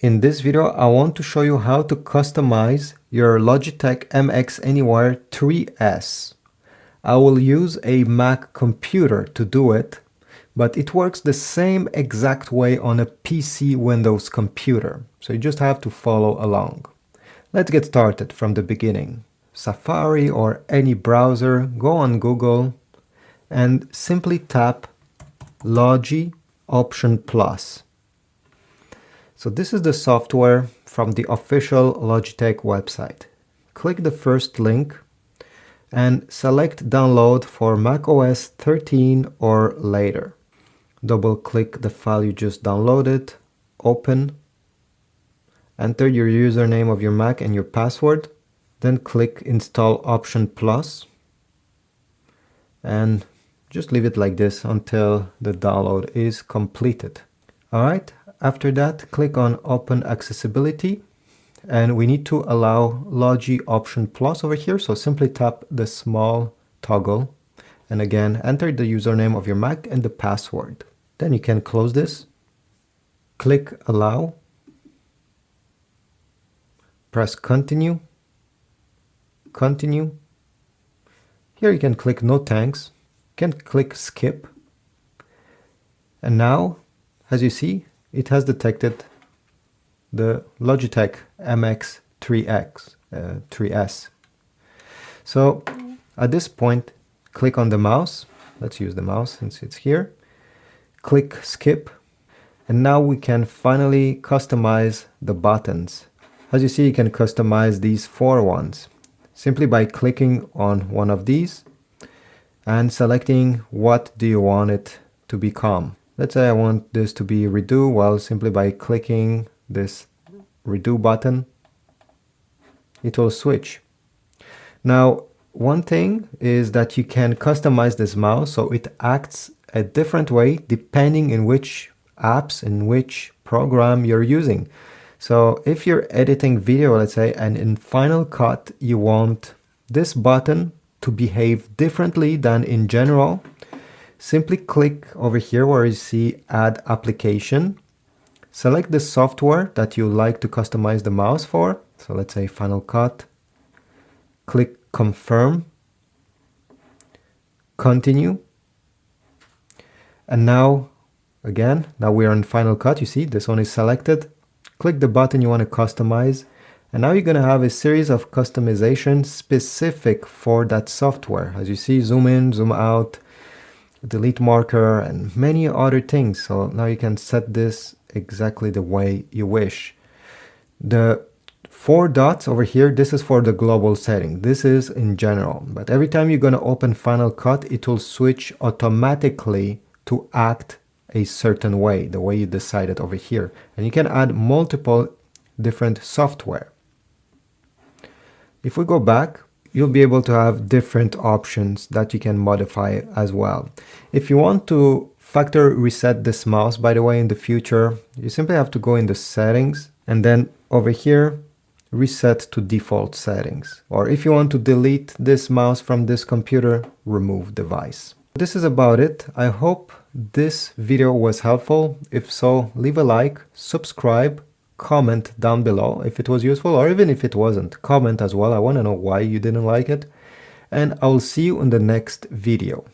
In this video, I want to show you how to customize your Logitech MX Anywhere 3S. I will use a Mac computer to do it, but it works the same exact way on a PC Windows computer, so you just have to follow along. Let's get started from the beginning. Safari or any browser, go on Google and simply tap Logi Option Plus. So this is the software from the official Logitech website. Click the first link and select download for macOS 13 or later. Double click the file you just downloaded, open, enter your username of your Mac and your password, then click install Option Plus and just leave it like this until the download is completed. Alright, after that click on Open Accessibility and we need to allow Logi Option Plus over here, so simply tap the small toggle and again enter the username of your Mac and the password. Then you can close this, click Allow, press Continue, Continue. Here you can click No Thanks, you can click Skip, and now as you see it has detected the Logitech MX 3S. So at this point click on the mouse, let's use the mouse since it's here, click Skip, and now we can finally customize the buttons. As you see, you can customize these 4 ones simply by clicking on one of these and selecting what do you want it to become. Let's say I want this to be redo. Well, simply by clicking this redo button, it will switch. Now, one thing is that you can customize this mouse so it acts a different way depending in which apps, in which program you're using. So if you're editing video, let's say, and in Final Cut you want this button to behave differently than in general, simply click over here where you see Add Application. Select the software that you like to customize the mouse for. So let's say Final Cut. Click Confirm. Continue. And now, again, now we're in Final Cut. You see, this one is selected. Click the button you want to customize. And now you're going to have a series of customization specific for that software. As you see, zoom in, zoom out, delete marker, and many other things. So now you can set this exactly the way you wish. The 4 dots over here, this is for the global setting. This is in general, but every time you're going to open Final Cut, it will switch automatically to act a certain way, the way you decided over here. And you can add multiple different software. If we go back, you'll be able to have different options that you can modify as well. If you want to factory reset this mouse, by the way, in the future, you simply have to go in the settings and then over here, reset to default settings. Or if you want to delete this mouse from this computer, remove device. This is about it. I hope this video was helpful. If so, leave a like, subscribe, comment down below if it was useful, or even if it wasn't, comment as well. I want to know why you didn't like it. And I will see you in the next video.